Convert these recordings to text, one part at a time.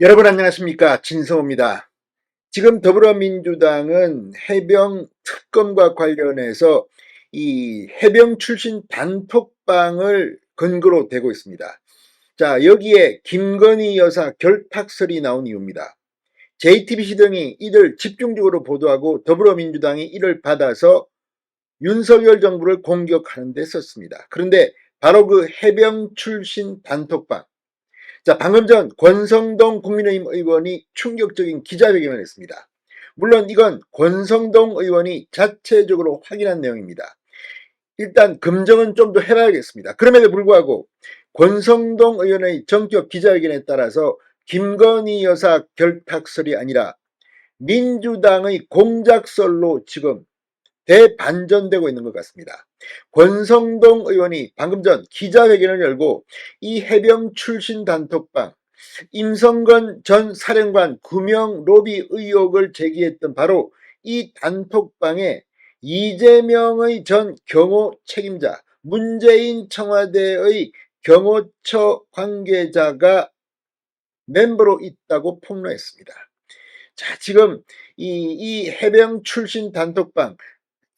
여러분 안녕하십니까, 진성호입니다. 지금 더불어민주당은 해병 특검과 관련해서 이 해병 출신 단톡방을 근거로 대고 있습니다. 자, 여기에 김건희 여사 결탁설이 나온 이유입니다. JTBC 등이 이를 집중적으로 보도하고 더불어민주당이 이를 받아서 윤석열 정부를 공격하는 데 썼습니다. 그런데 바로 그 해병 출신 단톡방, 자, 방금 전 권성동 국민의힘 의원이 충격적인 기자회견을 했습니다. 물론 이건 권성동 의원이 자체적으로 확인한 내용입니다. 일단 검증은 좀 더 해봐야겠습니다. 그럼에도 불구하고 권성동 의원의 전격 기자회견에 따라서 김건희 여사 결탁설이 아니라 민주당의 공작설로 지금 대반전되고 있는 것 같습니다. 권성동 의원이 방금 전 기자회견을 열고 이 해병 출신 단톡방, 임성건 전 사령관 구명 로비 의혹을 제기했던 바로 이 단톡방에 이재명의 전 경호 책임자, 문재인 청와대의 경호처 관계자가 멤버로 있다고 폭로했습니다. 자, 지금 이 해병 출신 단톡방,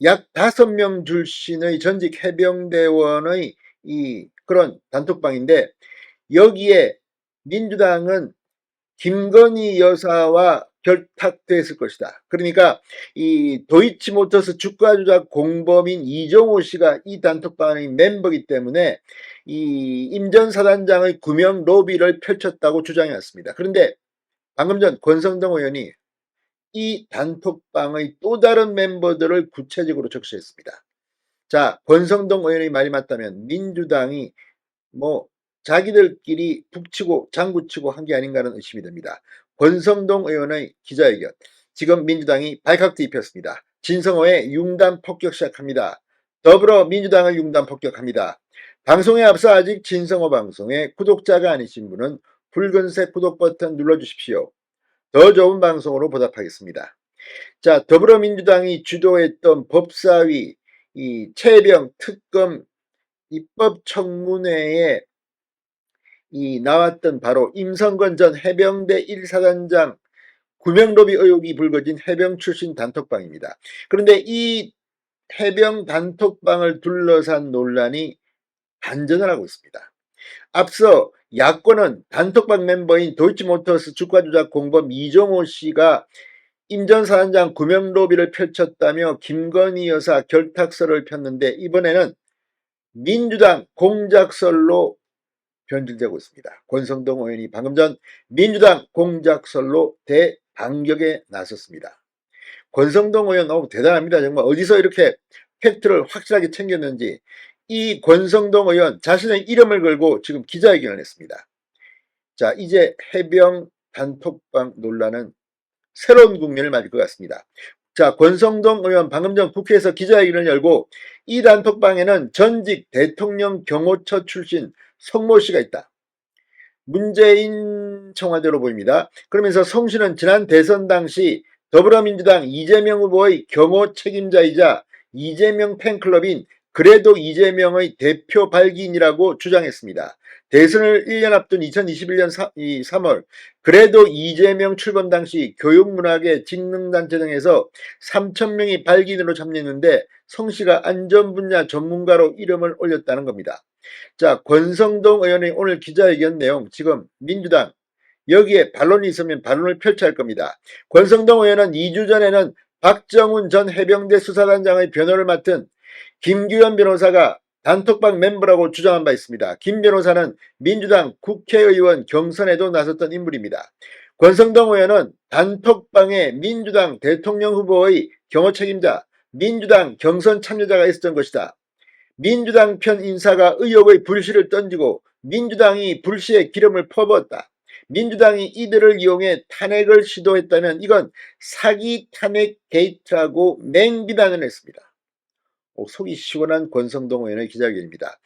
약 5명 출신의 전직 해병대원의 이 그런 단톡방인데, 여기에 민주당은 김건희 여사와 결탁됐을 것이다. 그러니까 이 도이치모터스 주가 조작 공범인 이정호 씨가 이 단톡방의 멤버이기 때문에 이 임 전 사단장의 구명 로비를 펼쳤다고 주장해왔습니다. 그런데 방금 전 권성동 의원이 이 단톡방의 또 다른 멤버들을 구체적으로 적시했습니다. 자, 권성동 의원의 말이 맞다면 민주당이 뭐 자기들끼리 북치고 장구치고 한 게 아닌가는 의심이 듭니다. 권성동 의원의 기자회견, 지금 민주당이 발칵 뒤집혔습니다. 진성호의 융단 폭격 시작합니다. 더불어민주당을 융단 폭격합니다. 방송에 앞서 아직 진성호 방송에 구독자가 아니신 분은 붉은색 구독 버튼 눌러주십시오. 더 좋은 방송으로 보답하겠습니다. 자, 더불어민주당이 주도했던 법사위 이 최혜병 특검 입법청문회에 이 나왔던 바로 임성건 전 해병대 1사단장 구명로비 의혹이 불거진 해병 출신 단톡방입니다. 그런데 이 해병 단톡방을 둘러싼 논란이 반전을 하고 있습니다. 앞서 야권은 단톡방 멤버인 도이치모터스 주가 조작 공범 이정호 씨가 임 전 사단장 구명 로비를 펼쳤다며 김건희 여사 결탁설을 폈는데, 이번에는 민주당 공작설로 변질되고 있습니다. 권성동 의원이 방금 전 민주당 공작설로 대반격에 나섰습니다. 권성동 의원 너무 대단합니다. 정말 어디서 이렇게 팩트를 확실하게 챙겼는지. 이 권성동 의원 자신의 이름을 걸고 지금 기자회견을 했습니다. 자, 이제 해병 단톡방 논란은 새로운 국면을 맞을 것 같습니다. 자, 권성동 의원 방금 전 국회에서 기자회견을 열고 이 단톡방에는 전직 대통령 경호처 출신 성모 씨가 있다. 문재인 청와대로 보입니다. 그러면서 성 씨는 지난 대선 당시 더불어민주당 이재명 후보의 경호 책임자이자 이재명 팬클럽인 그래도 이재명의 대표 발기인이라고 주장했습니다. 대선을 1년 앞둔 2021년 3월 그래도 이재명 출범 당시 교육문화계 직능단체 등에서 3,000명이 발기인으로 참여했는데 성 씨가 안전 분야 전문가로 이름을 올렸다는 겁니다. 자, 권성동 의원의 오늘 기자회견 내용, 지금 민주당 여기에 반론이 있으면 반론을 펼쳐야 할 겁니다. 권성동 의원은 2주 전에는 박정훈 전 해병대 수사단장의 변호를 맡은 김규현 변호사가 단톡방 멤버라고 주장한 바 있습니다. 김 변호사는 민주당 국회의원 경선에도 나섰던 인물입니다. 권성동 의원은 단톡방에 민주당 대통령 후보의 경호 책임자, 민주당 경선 참여자가 있었던 것이다. 민주당 편 인사가 의혹의 불씨를 던지고 민주당이 불씨에 기름을 퍼부었다. 민주당이 이들을 이용해 탄핵을 시도했다면 이건 사기 탄핵 게이트라고 맹비난을 했습니다. 속이 시원한 권성동 의원의 기자회견입니다.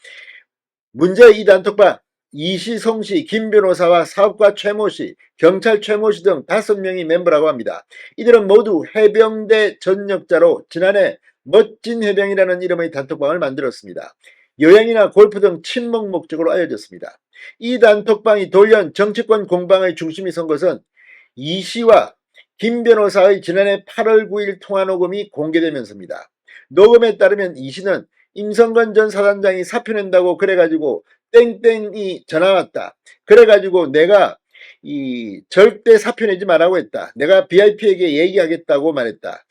문제의 이 단톡방, 이씨, 성씨, 김 변호사와 사업가 최모씨, 경찰 최모씨 등 5명이 멤버라고 합니다. 이들은 모두 해병대 전역자로 지난해 멋진 해병이라는 이름의 단톡방을 만들었습니다. 여행이나 골프 등 친목 목적으로 알려졌습니다. 이 단톡방이 돌연 정치권 공방의 중심이 선 것은 이 씨와 김 변호사의 지난해 8월 9일 통화 녹음이 공개되면서입니다. 녹음에 따르면 이 씨는 임성근 전 사단장이 사표 낸다고 그래가지고 땡땡이 전화 왔다. 그래가지고 내가 절대 사표 내지 말라고 했다. 내가 BIP에게 얘기하겠다고 말했다.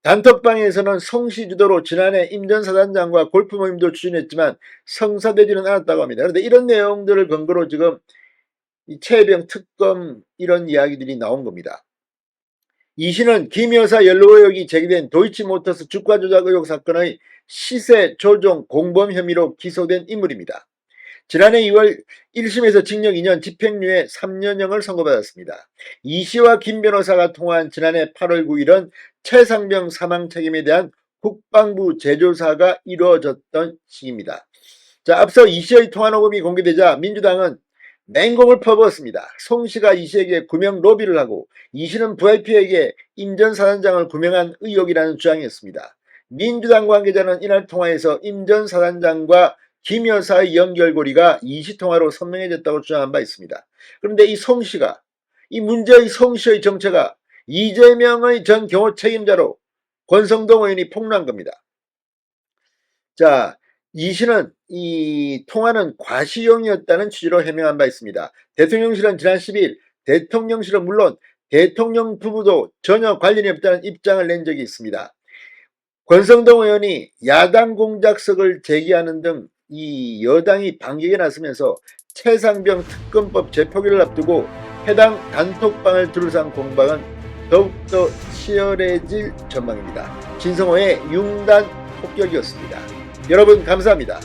단톡방에서는 성씨 주도로 지난해 임 전 사단장과 골프 모임도 추진했지만 성사되지는 않았다고 합니다. 그런데 이런 내용들을 근거로 지금 이 최혜병 특검 이런 이야기들이 나온 겁니다. 이 씨는 김 여사 연루 의혹이 제기된 도이치모터스 주가 조작 의혹 사건의 시세 조종 공범 혐의로 기소된 인물입니다. 지난해 2월 1심에서 징역 2년 집행유예 3년형을 선고받았습니다. 이 씨와 김 변호사가 통화한 지난해 8월 9일은 최상병 사망 책임에 대한 국방부 재조사가 이루어졌던 시기입니다. 자, 앞서 이 씨의 통화 녹음이 공개되자 민주당은 맹공을 퍼부었습니다. 송 씨가 이 씨에게 구명 로비를 하고 이 씨는 VIP에게 임 전 사단장을 구명한 의혹이라는 주장이었습니다. 민주당 관계자는 이날 통화에서 임 전 사단장과 김 여사의 연결고리가 이 씨 통화로 선명해졌다고 주장한 바 있습니다. 그런데 이 송 씨가, 이 문제의 송 씨의 정체가 이재명의 전 경호 책임자로 권성동 의원이 폭로한 겁니다. 자, 이 씨는 이 통화는 과시용이었다는 취지로 해명한 바 있습니다. 대통령실은 지난 10일 대통령실은 물론 대통령 부부도 전혀 관련이 없다는 입장을 낸 적이 있습니다. 권성동 의원이 야당 공작석을 제기하는 등 이 여당이 반격에 나서면서 최상병 특검법 재포기를 앞두고 해당 단톡방을 둘러싼 공방은 더욱더 치열해질 전망입니다. 진성호의 융단 폭격이었습니다. 여러분 감사합니다.